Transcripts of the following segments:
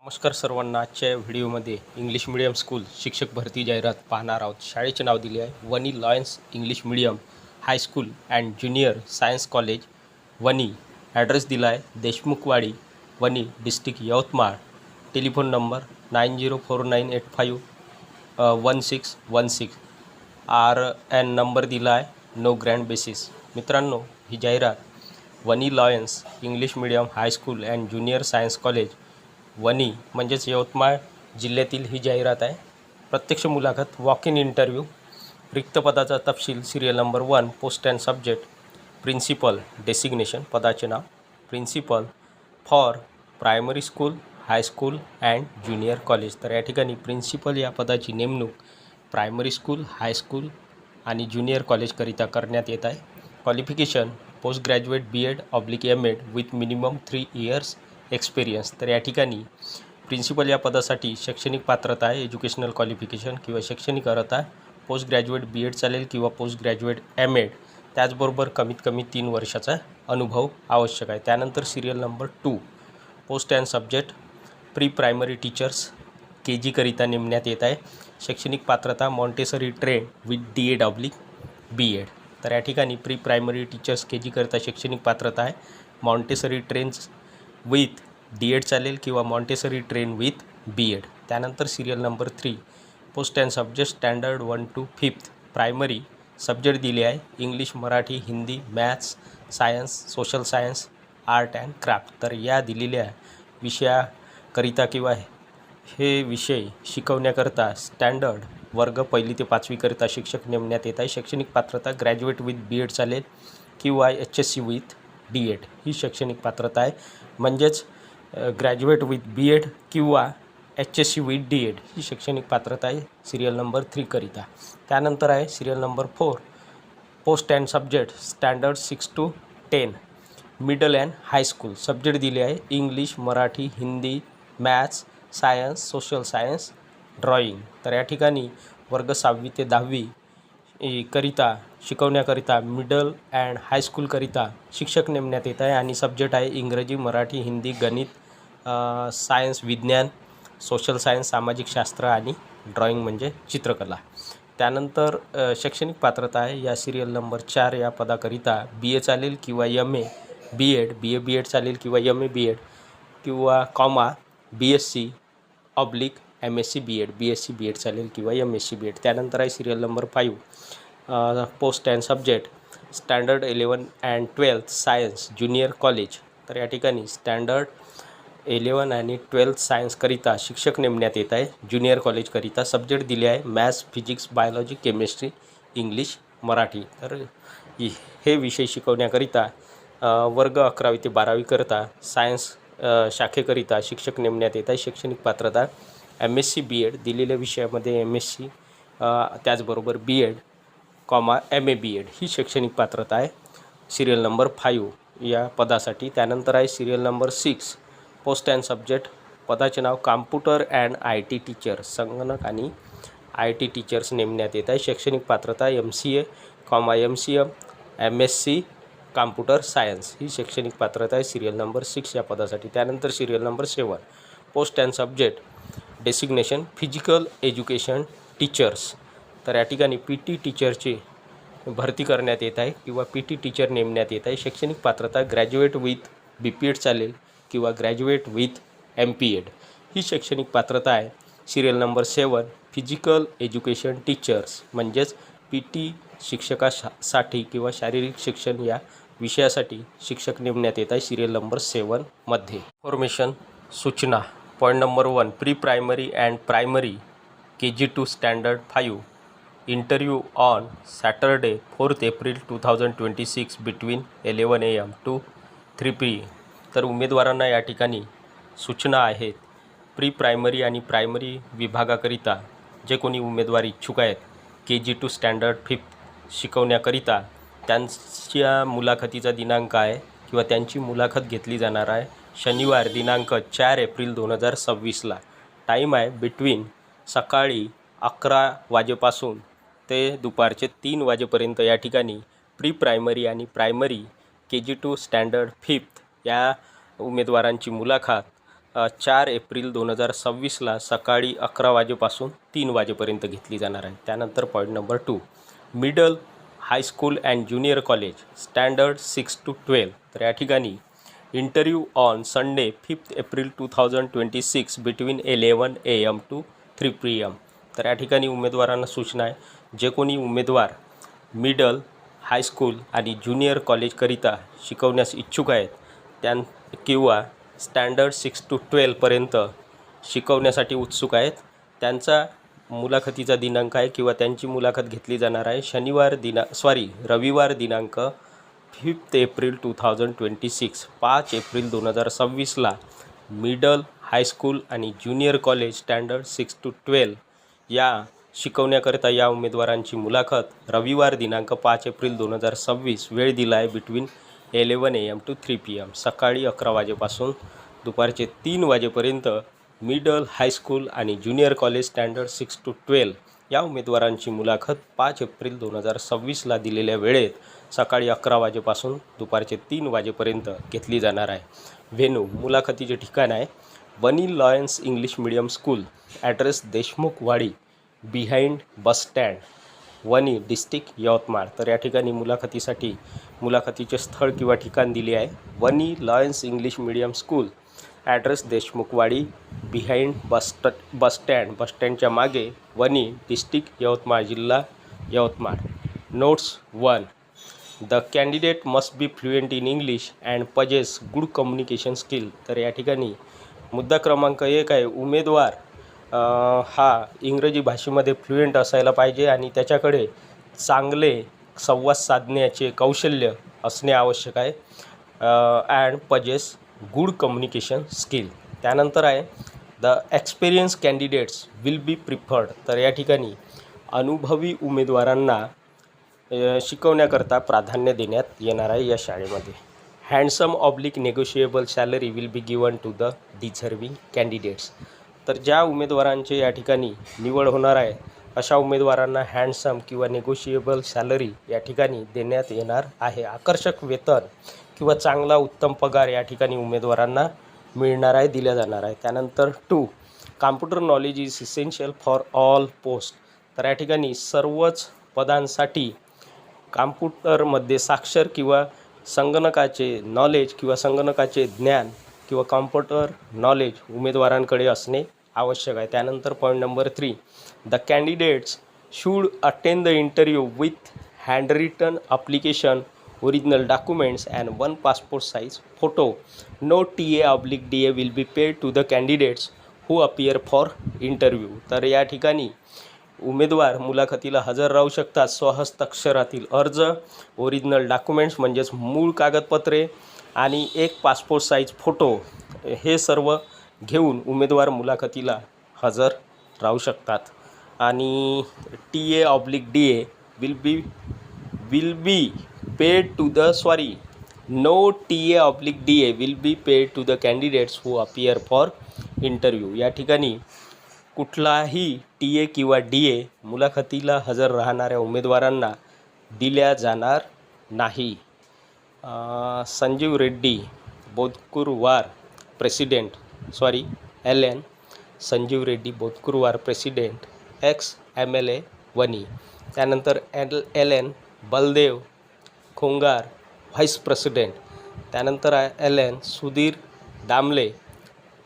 नमस्कार सर्वांना. आजच्या व्हिडिओमध्ये इंग्लिश मीडियम स्कूल शिक्षक भरती जाहिरात पाहणार आहोत. शाळेचे नाव दिले आहे Wani Lions English medium high school and junior science college Wani. Address दिला आहे Deshmukhwadi Wani district Yavatmal. Telephone number 9049851616. RN number दिला आहे नो ग्रँड बेसिस. मित्रांनो, ही जाहिरात Wani Lions English medium high school and junior science college Wani म्हणजेच यवतमाळ जिल्ह्यातील ही जाहिरात आहे. प्रत्यक्ष मुलाखत, वॉक इन इंटरव्ह्यू. रिक्त पदाचा तपशील. Serial number 1. Post and subject principal. Designation पदाचे नाव principal for primary school, high school and junior college. तर या ठिकाणी प्रिन्सिपल या पदाची नेमणूक प्रायमरी स्कूल, हायस्कूल आणि ज्युनियर कॉलेजकरिता करण्यात येत आहे. Qualification post graduate BEd/MAd with minimum 3 years experience. तर या ठिकाणी प्रिन्सिपल या पदासाठी शैक्षणिक पात्रता आहे, एज्युकेशनल क्वालिफिकेशन किंवा शैक्षणिक अर्हता पोस्ट ग्रॅज्युएट BEd चालेल किंवा पोस्ट ग्रॅज्युएट MAd. त्याचबरोबर कमीत कमी 3 वर्षाचा अनुभव आवश्यक आहे. त्यानंतर serial number 2. Post and subject pre primary teachers KG करिता नेमण्यात येत आहे. शैक्षणिक पात्रता मॉन्टेसरी ट्रेन विथ DEd/BEd. तर या ठिकाणी प्री प्रायमरी टीचर्स KG करिता शैक्षणिक पात्रता आहे मॉन्टेसरी ट्रेन्स विथ DEd चालेल किंवा मॉन्टेसरी ट्रेन विथ BEd. त्यानंतर serial number 3. Post and subject standard 1 to 5th primary. Subject दिले आहे English, Marathi, Hindi, maths, science, social science, art and craft. तर या दिलेल्या विषयाकरिता किंवा हे विषय शिकवण्याकरता स्टँडर्ड वर्ग 1ली ते 5वी करिता शिक्षक नेमण्यात येत आहे. शैक्षणिक पात्रता ग्रॅज्युएट विथ BEd चालेल किंवा HSC विथ DEd ही शैक्षणिक पात्रता आहे. म्हणजेच ग्रॅज्युएट विथ BEd किंवा HSC विथ DEd ही शैक्षणिक पात्रता आहे सिरियल नंबर 3 करिता. त्यानंतर आहे serial number 4. Post and subject standard 6 to 10 middle and high school. Subject दिले आहे English, Marathi, Hindi, maths, science, social science, drawing. तर या ठिकाणी वर्ग 6वी ते 10वी करिता शिकवण्याकरिता मिडल अँड हायस्कूलकरिता शिक्षक नेमण्यात येत आहे आणि सब्जेक्ट आहे इंग्रजी, मराठी, हिंदी, गणित, सायन्स, विज्ञान, सोशल सायन्स, सामाजिक शास्त्र आणि ड्रॉइंग म्हणजे चित्रकला. त्यानंतर शैक्षणिक पात्रता आहे या सिरियल नंबर 4 या पदाकरिता BA चालेल किंवा MA BEd, BA BEd चालेल किंवा MA BEd किंवा BSc/MSc BEd, BSc BEd चालेल किंवा MSc BEd. त्यानंतर आहे serial number 5. Post and subject standard 11 and 12th science junior college. तर या ठिकाणी स्टँडर्ड 11 आणि 12th सायन्सकरिता शिक्षक नेमण्यात येत आहे ज्युनियर कॉलेजकरिता. सब्जेक्ट दिले आहे maths, physics, biology, chemistry, English, Marathi. तर हे विषय शिकवण्याकरिता वर्ग 11वी ते 12वी करता सायन्स शाखेकरिता शिक्षक नेमण्यात येत आहे. शैक्षणिक पात्रता MSc BEd दिलेल्या विषयामध्ये MSc त्याचबरोबर BEd, MA BEd ही शैक्षणिक पात्रता आहे सिरियल नंबर 5 या पदासाठी. त्यानंतर आहे serial number 6. Post and subject पदाचे नाव कॉम्प्युटर अँड IT टीचर. संगणक आणि IT टीचर्स नेमण्यात येत आहे. शैक्षणिक पात्रता MCA, MCM, MSc computer science ही शैक्षणिक पात्रता आहे सिरियल नंबर 6 या पदासाठी. त्यानंतर serial number 7. Post and subject designation physical education teachers. तर या ठिकाणी PT टीचरची भरती करण्यात येत आहे किंवा PT टीचर नेमण्यात येत आहे. शैक्षणिक पात्रता ग्रॅज्युएट विथ BPEd चालेल किंवा ग्रॅज्युएट विथ MPEd ही शैक्षणिक पात्रता आहे serial number 7. Physical education teachers म्हणजेच PT शिक्षकासाठी किंवा शारीरिक शिक्षण या विषयासाठी शिक्षक नेमण्यात येत आहे सिरियल नंबर 7 मध्ये. इन्फॉर्मेशन सूचना. Point number 1. Pre primary and primary KG to standard 5 interview on Saturday 4th April 2026 between 11 AM to 3 PM. तर उमेदवारांना या ठिकाणी सूचना आहेत. प्री प्रायमरी आणि प्रायमरी विभागाकरिता जे कोणी उमेदवार इच्छुक आहेत KG to स्टँडर्ड 5 शिकवण्याकरिता त्यांच्या मुलाखतीचा दिनांक आहे किंवा त्यांची मुलाखत घेतली जाणार आहे शनिवार दिनांक 4 एप्रिल 2026ला. टाईम आहे बिटवीन सकाळी 11 वाजेपासून ते दुपारचे 3 वाजेपर्यंत. या ठिकाणी प्री प्रायमरी आणि primary KG to standard 5th या उमेदवारांची मुलाखत 4 एप्रिल 2026ला सकाळी 11 वाजेपासून 3 वाजेपर्यंत घेतली जाणार आहे. त्यानंतर point number 2, middle high school and junior college standard 6 to 12. तर या ठिकाणी interview on Sunday 5 April 2026 between 11 AM to 3 PM. तर या ठिकाणी उमेदवारांना सूचना आहे, जे कोणी उमेदवार मिडल हायस्कूल आणि ज्युनियर कॉलेजकरिता शिकवण्यास इच्छुक आहेत किंवा स्टँडर्ड 6 to 12पर्यंत शिकवण्यासाठी उत्सुक आहेत, त्यांचा मुलाखतीचा दिनांक आहे किंवा त्यांची मुलाखत घेतली जाणार आहे रविवार दिनांक 5 एप्रिल 2026 5 एप्रिल 2026ला मिडल हायस्कूल आणि ज्युनियर कॉलेज स्टँडर्ड 6 to 12 या शिकवण्याकरिता या उमेदवारांची मुलाखत रविवार दिनांक 5 एप्रिल 2026 वेळ दिला आहे बिटवीन 11 AM to 3 PM. सकाळी 11 वाजेपासून दुपारचे 3 वाजेपर्यंत मिडल हायस्कूल आणि ज्युनियर कॉलेज स्टँडर्ड 6 to 12 या उमेदवारांची मुलाखत 5 एप्रिल 2026ला दिलेल्या वेळेत सकाळी 11 वाजेपासून दुपारचे 3 वाजेपर्यंत घेतली जाणार आहे. व्हेन्यू मुलाखतीचे ठिकाण आहे Wani Lions English medium school, address Deshmukh Wadi behind bus stand, Wani district Yavatmal. तर या ठिकाणी मुलाखतीचे स्थळ किंवा ठिकाण दिले आहे Wani Lions English medium school, address Deshmukhwadi behind bus स्टँडच्या मागे, वनी डिस्ट्रिक्ट यवतमाळ, जिल्हा Yavatmal. Notes 1, the candidate must be fluent in English and possess good communication skill. तर या ठिकाणी मुद्दा क्रमांक 1 आहे, उमेदवार हा इंग्रजी भाषेमध्ये फ्लुएंट असायला पाहिजे आणि त्याच्याकडे चांगले संवाद साधण्याचे कौशल्य असणे आवश्यक आहे. And possess good communication skill. त्यानंतर आहे the experience candidates will be preferred. तर या ठिकाणी अनुभवी उमेदवारांना शिकवण्याकरता प्राधान्य देण्यात येणार आहे या शाळेमध्ये. Handsome oblique negotiable salary will be given to the deserving candidates. तर ज्या उमेदवारांचे या ठिकाणी निवड होणार आहे अशा उमेदवारांना हँडसम किंवा नेगोशिएबल सॅलरी या ठिकाणी देण्यात येणार आहे. आकर्षक वेतन किंवा चांगला उत्तम पगार या ठिकाणी उमेदवारांना मिळणार आहे, दिल्या जाणार आहे. त्यानंतर 2, computer knowledge is essential for all post. तर या ठिकाणी सर्वच पदांसाठी कॉम्प्युटरमध्ये साक्षर किंवा संगणकाचे नॉलेज किंवा संगणकाचे ज्ञान किंवा कॉम्प्युटर नॉलेज उमेदवारांकडे असणे आवश्यक आहे. त्यानंतर point number 3, the candidates should attend the interview with handwritten application, original documents and 1 passport size photo. No TA/DA will be paid to the candidates who appear for interview. तर या ठिकाणी उमेदवार मुलाखतीला हजर राहू शकतात. स्वहस्ताक्षरातील अर्ज, ओरिजिनल डॉक्युमेंट्स म्हणजेच मूळ कागदपत्रे आणि 1 पासपोर्ट साईज फोटो हे सर्व घेऊन उमेदवार मुलाखतीला हजर राहू शकतात. आणि TA/DA will be paid to the no TA/DA will be paid to the candidates who appear for interview. या ठिकाणी कुठलाही TA किंवा DA मुलाखतीला हजर राहणाऱ्या उमेदवारांना दिल्या जाणार नाही. Sanjeev Reddy Bodkurwar president LN Sanjeev Reddy Bodkurwar president ex-MLA Wani. त्यानंतर LN Baldev Khongar vice president. त्यानंतर LN Sudhir Damle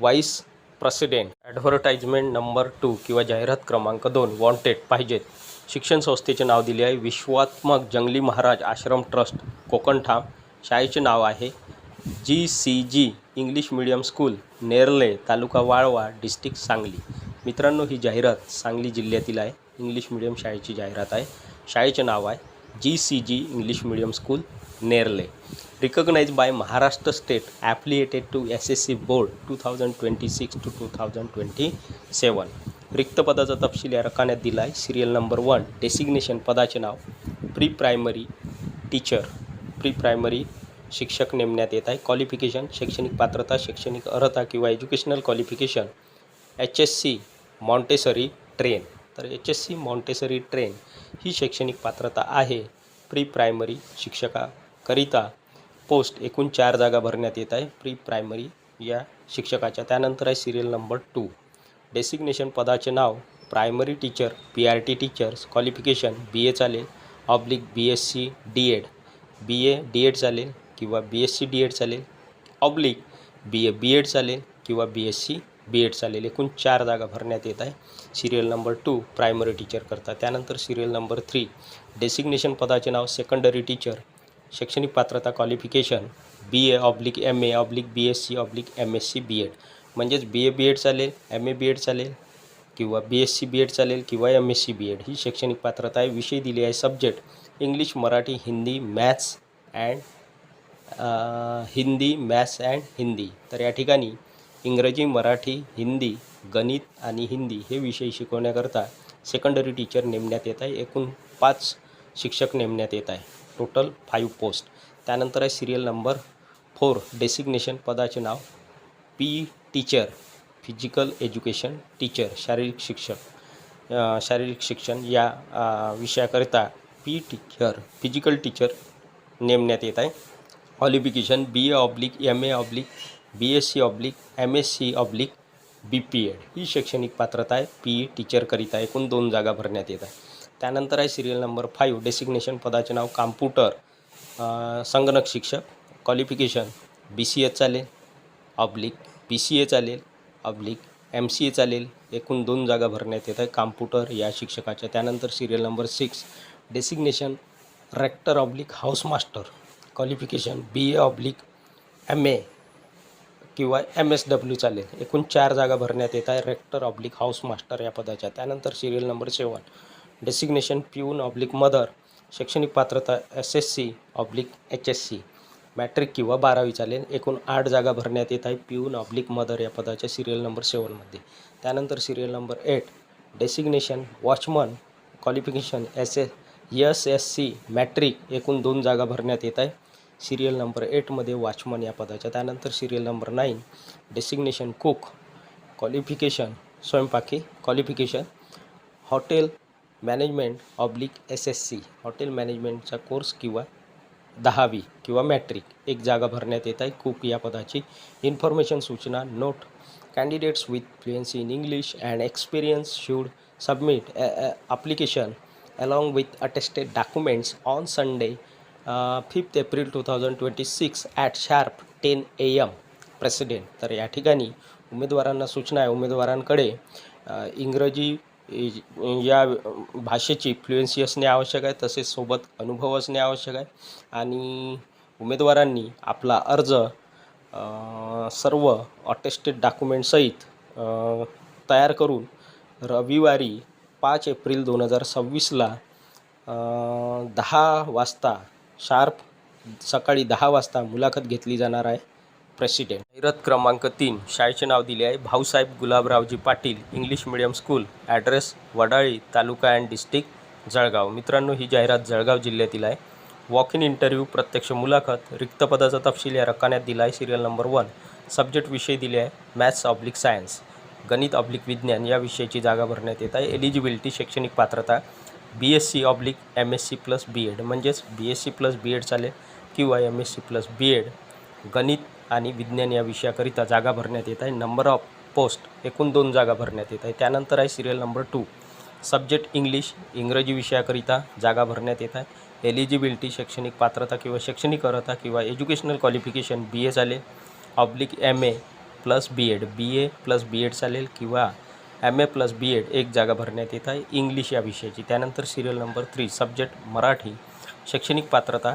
vice president. Advertisement number 2 किंवा जाहिरात क्रमांक 2, वॉन्टेड पाहिजेत. शिक्षण संस्थेचे नाव दिले आहे विश्वात्मक जंगली महाराज आश्रम ट्रस्ट कोकणठाम. शाळेचे नाव आहे GCG इंग्लिश मीडियम स्कूल, नेरले, तालुका वाळवा, डिस्ट्रिक्ट सांगली. मित्रांनो, ही जाहिरात सांगली जिल्ह्यातील आहे. इंग्लिश मीडियम शाळेची जाहिरात आहे. शाळेचे नाव आहे GCG English medium school, Nerle. recognized by Maharashtra State, affiliated to SSC Board 2026 to 2027. रिक्त पदाचा तपशील या रकान्यात दिला आहे. सिरियल नंबर 1, डेसिग्नेशन पदाचे नाव pre primary teacher, pre primary शिक्षक नेमण्यात येत आहे. क्वालिफिकेशन शैक्षणिक पात्रता, शैक्षणिक अर्हता किंवा educational qualification HSC Montessori train. तर HSC मॉन्टेसरी ट्रेन ही शैक्षणिक पात्रता आहे. प्री प्रायमरी शिक्षकाकरिता पोस्ट एकूण 4 जागा भरण्यात येत आहे. प्री प्रायमरी या शिक्षकाच्या. त्यानंतर आहे सिरियल नंबर 2. डेसिग्नेशन पदाचे नाव primary teacher, PRT teachers. Qualification BA चालेल oblique BSc DED, BA DED चालेल किंवा BSc DED चालेल ऑब्लिक BA BEd चालेल किंवा BSc BEd चालेल. एकूण 4 जागा भरण्यात येत आहे सिरियल नंबर 2 प्रायमरी टीचर करता. त्यानंतर सिरियल नंबर 3 डेसिग्नेशन पदाचे नाव सेकंडरी टीचर. शैक्षणिक पात्रता qualification BA oblique MA oblique BSc oblique MSc BEd, म्हणजेच BA BEd चालेल, MA BEd चालेल किंवा BSc BEd चालेल किंवा MSc BEd ही शैक्षणिक पात्रता आहे. विषय दिले आहे subject English, Marathi, Hindi, maths and Hindi. तर या ठिकाणी इंग्रजी, मराठी, हिंदी, गणित आणि हिंदी हे विषय शिकवण्याकरता सेकंडरी टीचर नेमण्यात येत आहे. एकूण 5 शिक्षक नेमण्यात येत आहे. Total 5 post. त्यानंतर आहे सिरियल नंबर 4 डेसिग्नेशन पदाचे नाव PE teacher, physical education teacher, शारीरिक शिक्षण या विषयाकरिता PE टीचर, फिजिकल टीचर नेमण्यात येत आहे. Qualification BA oblique MA oblique BSc oblique MSc oblique BPEd ही शैक्षणिक पात्रता आहे PE टीचरकरिता. एकूण 2 जागा भरण्यात येत आहे. त्यानंतर आहे सिरियल नंबर 5 डेसिग्नेशन पदाचे नाव कॉम्प्युटर संगणक शिक्षक. क्वालिफिकेशन BCA चालेल ऑब्लिक BCA चालेल ऑब्लिक MCA चालेल. एकूण 2 जागा भरण्यात येत आहे कॉम्प्युटर या शिक्षकाच्या. त्यानंतर serial number 6 designation rector oblique house master. Qualification BA oblique MA किंवा MSW चालेल. एकूण 4 जागा भरण्यात येत आहे रेक्टर ऑब्लिक हाऊस मास्टर या पदाच्या. त्यानंतर सिरियल नंबर 7 डेसिग्नेशन पिऊन ऑब्लिक मदर. शैक्षणिक पात्रता SSC ऑब्लिक HSC, मॅट्रिक किंवा 12वी चालेल. एकूण 8 जागा भरण्यात येत आहे पिऊन ऑब्लिक मदर या पदाच्या सिरियल नंबर 7मध्ये. त्यानंतर serial number 8 designation watchman. Qualification SSC matric. एकूण 2 जागा भरण्यात येत आहे सिरियल नंबर 8मध्ये वॉचमन या पदाच्या. त्यानंतर serial number 9 designation cook. Qualification स्वयंपाकी. Qualification hotel management oblique SSC hotel मॅनेजमेंटचा कोर्स किंवा 10वी किंवा मॅट्रिक. 1 जागा भरण्यात येत आहे कुक या पदाची. इन्फॉर्मेशन सूचना note candidates with fluency in English and experience should submit application along with attested documents on Sunday 5 April 2026 at sharp 10 AM president. तर या ठिकाणी उमेदवारांना सूचना आहे, उमेदवारांकडे इंग्रजी या भाषेची फ्लुएन्सी असणे आवश्यक आहे, तसेच सोबत अनुभव असणे आवश्यक आहे. आणि उमेदवारांनी आपला अर्ज सर्व अटेस्टेड डॉक्युमेंटसहित तयार करून रविवारी 5 एप्रिल 2026ला 10 वाजता शार्प सकाळी 10 वाजता मुलाखत घेतली जाणार आहे प्रेसिडेंट. जाहिरात क्रमांक 3 शाळेचे नाव दिले आहे Bhausaheb Gulabraoji Patil English medium school. Address Wadali taluka and district Jalgaon. मित्रांनो, ही जाहिरात जळगाव जिल्ह्यातील आहे. वॉक इन इंटरव्ह्यू प्रत्यक्ष मुलाखत. रिक्त पदाचा तपशील या रकान्यात दिला आहे. सिरियल नंबर 1 सब्जेक्ट विषय दिले आहे मॅथ्स ऑब्लिक सायन्स, गणित ऑब्लिक विज्ञान या विषयाची जागा भरण्यात येत आहे. एलिजिबिलिटी शैक्षणिक पात्रता BSc oblique MSc plus BEd, म्हणजेच BSc प्लस BEd चालेल किंवा MSc प्लस BEd. गणित आणि विज्ञान या विषयाकरिता जागा भरण्यात येत आहे. नंबर ऑफ पोस्ट एकूण 2 जागा भरण्यात येत आहे. त्यानंतर आहे सिरियल नंबर 2 सब्जेक्ट इंग्लिश इंग्रजी विषयाकरिता जागा भरण्यात येत आहे. एलिजिबिलिटी शैक्षणिक पात्रता किंवा शैक्षणिक अर्हता किंवा एज्युकेशनल क्वालिफिकेशन BA चालेल oblique MA plus BEd, BA plus BEd चालेल किंवा MA प्लस BEd. 1 जागा भरण्यात येत आहे इंग्लिश या विषयाची. त्यानंतर सिरियल नंबर 3 सब्जेक्ट मराठी. शैक्षणिक पात्रता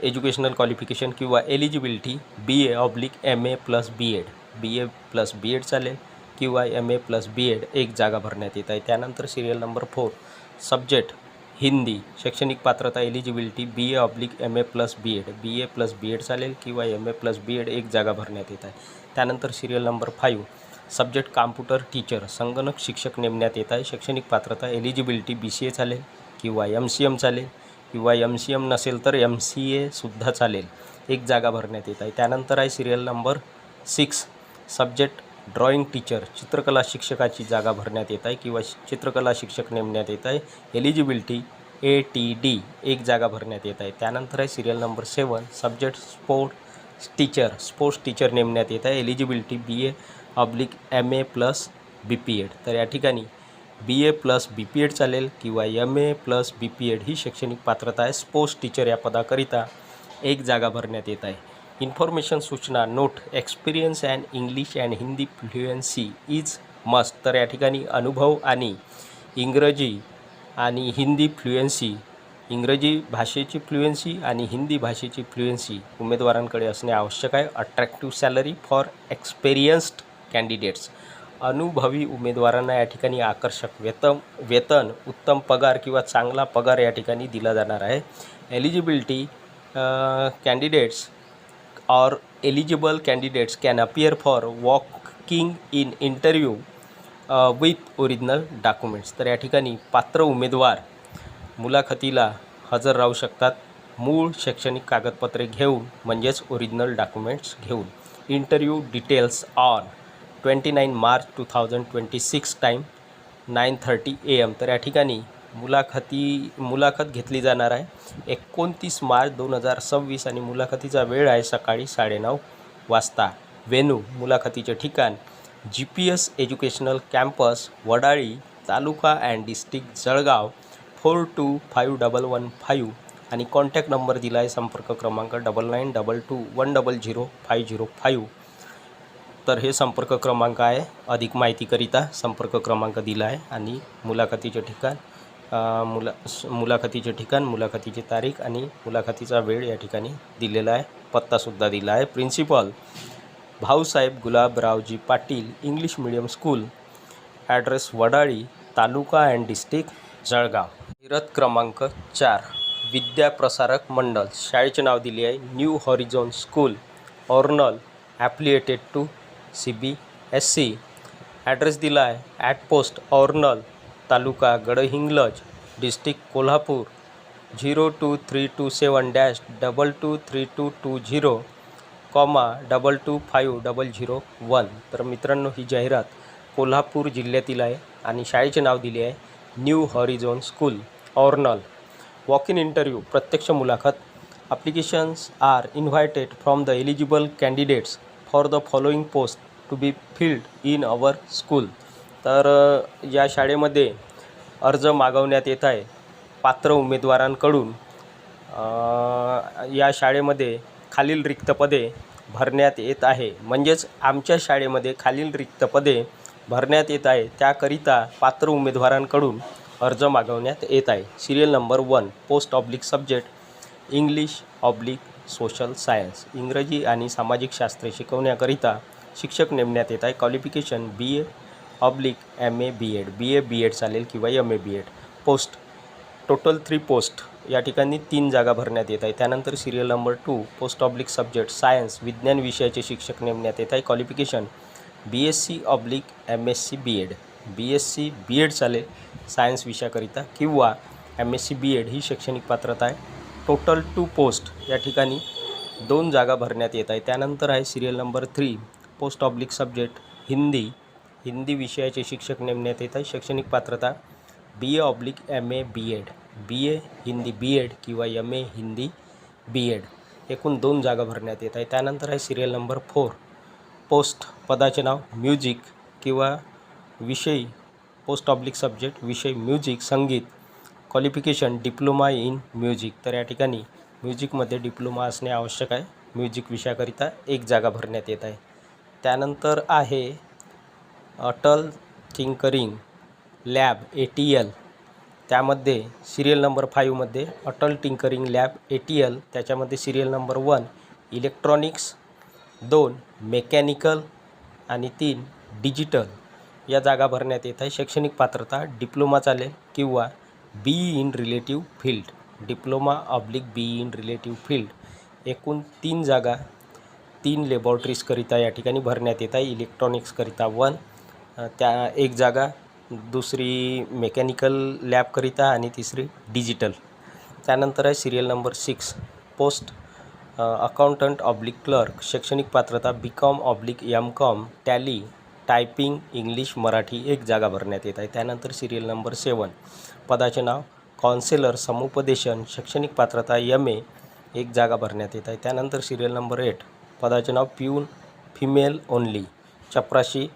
एज्युकेशनल क्वालिफिकेशन किंवा eligibility BA oblique MA plus BEd, BA plus BEd चालेल किंवा MA प्लस BEd. 1 जागा भरण्यात येत आहे. त्यानंतर सिरियल नंबर 4 सब्जेक्ट हिंदी. शैक्षणिक पात्रता eligibility BA oblique MA plus BEd, BA plus BEd चालेल किंवा MA प्लस BEd. 1 जागा भरण्यात येत आहे. त्यानंतर serial number 5 subject computer teacher संगणक शिक्षक नेमण्यात येत आहे. शैक्षणिक पात्रता एलिजिबिलिटी BCA चालेल किंवा MCM चालेल किंवा MCM नसेल तर MCA सुद्धा चालेल. 1 जागा भरण्यात येत आहे. त्यानंतर आहे serial number 6 subject drawing teacher चित्रकला शिक्षकाची जागा भरण्यात येत आहे किंवा चित्रकला शिक्षक नेमण्यात येत आहे. एलिजिबिलिटी ATD 1 जागा भरण्यात येत आहे. त्यानंतर आहे serial number 7 subject sport teacher sports teacher नेमण्यात येत आहे. Eligibility BA/MA+ BPed. तर या ठिकाणी BA+ BPed चालेल किंवा MA+ BPed ही शैक्षणिक पात्रता आहे. स्पोर्ट्स टीचर या पदाकरिता एक जागा भरण्यात येत आहे. इन्फॉर्मेशन सूचना note experience and English and Hindi fluency is must. तर या ठिकाणी अनुभव आणि इंग्रजी आणि हिंदी फ्लुएन्सी, इंग्रजी भाषेची फ्लुएन्सी आणि हिंदी भाषेची फ्लुएन्सी उमेदवारांकडे असणे आवश्यक आहे. Attractive salary for experienced candidates. अनुभवी उमेदवारांना या ठिकाणी आकर्षक वेतन, उत्तम पगार किंवा चांगला पगार या ठिकाणी दिला जाणार आहे. Eligibility candidates or eligible candidates can appear for walking in interview with original documents. तर या ठिकाणी पात्र उमेदवार मुलाखतीला हजर राहू शकतात मूळ शैक्षणिक कागदपत्रे घेऊन, म्हणजेच ओरिजिनल डॉक्युमेंट्स घेऊन. Interview details on 29 March 2026 time 9:30 AM. तर या ठिकाणी मुलाखत घेतली जाणार आहे 29 मार्च 2026 आणि मुलाखतीचा वेळ आहे सकाळी 9:30 वाजता. वेन्यू मुलाखतीचे ठिकाण GPS educational campus Wadali, taluka and district Jalgaon 425115 आणि कॉन्टॅक्ट नंबर दिला आहे संपर्क क्रमांक 9922100505. तर हे संपर्क क्रमांक आहे. अधिक माहितीकरिता संपर्क क्रमांक दिला आहे आणि मुलाखतीचे ठिकाण, मुलाखतीची तारीख आणि मुलाखतीचा वेळ या ठिकाणी दिलेला आहे. पत्तासुद्धा दिला आहे. Principal Bhausaheb Gulabraoji Patil English medium school, address Wadali, taluka and district Jalgaon. जाहिरात क्रमांक 4 विद्याप्रसारक मंडळ. शाळेचे नाव दिले आहे new horizon school Ornal affiliated to CBSE. Address दिला आहे at post Ornal, taluka Gadhinglaj, district Kolhapur 02327-22320, 2250001. तर मित्रांनो, ही जाहिरात कोल्हापूर जिल्ह्यातील आहे आणि शाळेचे नाव दिले आहे न्यू हॉरिझॉन स्कूल ऑर्नल. वॉक इन इंटरव्ह्यू प्रत्यक्ष मुलाखत. Applications are invited from the eligible candidates for the following post to be filled in our school. तर या शाळेमध्ये अर्ज मागवण्यात येत आहे पात्र उमेदवारांकडून. या शाळेमध्ये खालील रिक्त पदे भरण्यात येत आहे, म्हणजेच आमच्या शाळेमध्ये खालील रिक्त पदे भरण्यात येत आहे त्याकरिता पात्र उमेदवारांकडून अर्ज मागवण्यात येत आहे. Serial number 1 post subject English social science. इंग्रजी आणि सामाजिक शास्त्रे शिकवण्याकरिता शिक्षक नेमण्यात येत आहे. Qualification BA/MA BEd. BA BEd चालेल किंवा MA BEd. Post total 3 post या ठिकाणी 3 जागा भरण्यात येत आहे. त्यानंतर सिरियल नंबर 2 पोस्ट/सब्जेक्ट सायन्स विज्ञान विषयाचे शिक्षक नेमण्यात येत आहे. Qualification BSc/MSc BEd. BSc BEd चालेल सायन्स विषयाकरिता किंवा MSc BEd ही शैक्षणिक पात्रता आहे. टोटल 2 पोस्ट या ठिकाणी 2 जागा भरण्यात येत आहे. त्यानंतर आहे सिरियल नंबर 3 पोस्ट/सब्जेक्ट हिंदी विषयाचे शिक्षक नेमण्यात येत आहे. शैक्षणिक पात्रता BA/MA BEd. BA Hindi BEd किंवा MA हिंदी BEd. एकूण 2 जागा भरण्यात येत आहे. त्यानंतर आहे सिरियल नंबर 4 पोस्ट पदाचे नाव म्युझिक किंवा विषय पोस्ट/सब्जेक्ट विषय म्युझिक संगीत. Qualification diploma in music. तर या ठिकाणी म्युझिकमध्ये डिप्लोमा असणे आवश्यक आहे. म्युझिक विषयाकरिता 1 जागा भरण्यात येत आहे. त्यानंतर आहे अटल टिंकरिंग लॅब ATL. त्यामध्ये सिरियल नंबर 5 मध्ये अटल टिंकरिंग लॅब ATL. त्याच्यामध्ये सिरियल नंबर 1 इलेक्ट्रॉनिक्स, 2 मेकॅनिकल आणि 3 डिजिटल या जागा भरण्यात येत आहे. शैक्षणिक पात्रता डिप्लोमा चालेल किंवा BE in relative field. Diploma BE in relative field. एकूण 3 जागा 3 लॅबॉरेटरीजकरिता या ठिकाणी भरण्यात येत आहे. इलेक्ट्रॉनिक्सकरिता 1, 1 जागा, दुसरी मेकॅनिकल लॅबकरिता आणि तिसरी डिजिटल. त्यानंतर आहे सिरियल नंबर 6 पोस्ट अकाउंटंट/क्लर्क. शैक्षणिक पात्रता BCom/MCom tally typing English Marathi 1 जागा भरण्यात येत आहे. त्यानंतर सिरियल नंबर 7 पदाचे नाव काउन्सिलर समुपदेशन. शैक्षणिक पात्रता MA 1 जागा भरण्यात येत आहे. त्यानंतर सिरियल नंबर 8 पदाचे नाव पिऊन फिमेल ओनली. चपराशी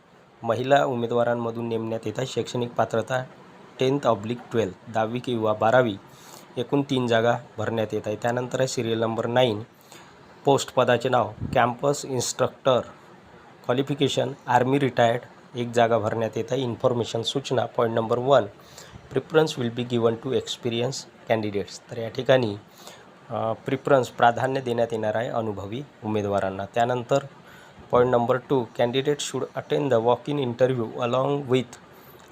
महिला उमेदवारांमधून नेमण्यात येत आहे. शैक्षणिक पात्रता 10th/12 10वी किंवा 12वी. एकूण 3 जागा भरण्यात येत आहे. त्यानंतर आहे सिरियल नंबर 9 पोस्ट. पदाचे नाव campus instructor. Qualification army retired. 1 जागा भरण्यात येत आहे. इन्फॉर्मेशन सूचना point number 1 preference will be given to experience candidates. तर या ठिकाणी प्रिफरन्स प्राधान्य देण्यात येणार आहे अनुभवी उमेदवारांना. त्यानंतर point number 2 candidate should attend the walk in interview along with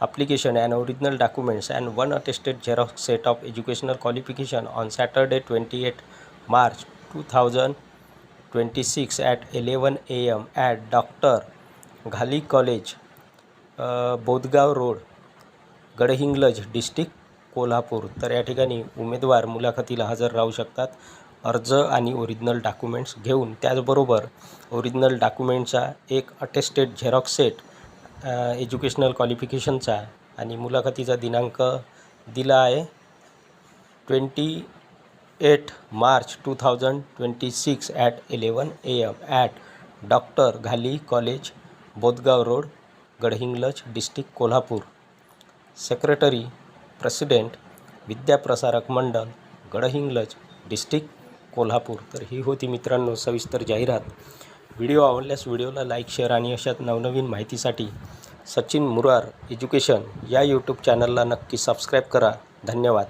application and original documents and one attested xerox set of educational qualification on Saturday 28 March 2026 at 11 AM at Dr. Ghali College, Bodgaon road, Gadhinglaj district Kolhapur. तर या ठिकाणी उमेदवार मुलाखतीला हजर राहू शकतात अर्ज आणि ओरिजिनल डॉक्युमेंट्स घेऊन. त्याचबरोबर ओरिजिनल डॉक्युमेंटचा एक अटेस्टेड झेरॉक्स सेट एज्युकेशनल क्वालिफिकेशनचा आणि मुलाखतीचा दिनांक दिला आहे 28 March 2026 at 11 AM at doctor Ghali college, Bodgaon road, Gadhinglaj district Kolhapur. Secretary president Vidyaprasarak Mandal, Gadhinglaj district Kolhapur. तर ही होती मित्रांनो सविस्तर जाहिरात. व्हिडिओ आवडल्यास व्हिडिओला लाईक, शेअर आणि अशाच नवनवीन माहितीसाठी सचिन मुरार एज्युकेशन या यूट्यूब चॅनलला नक्की सबस्क्राईब करा. धन्यवाद.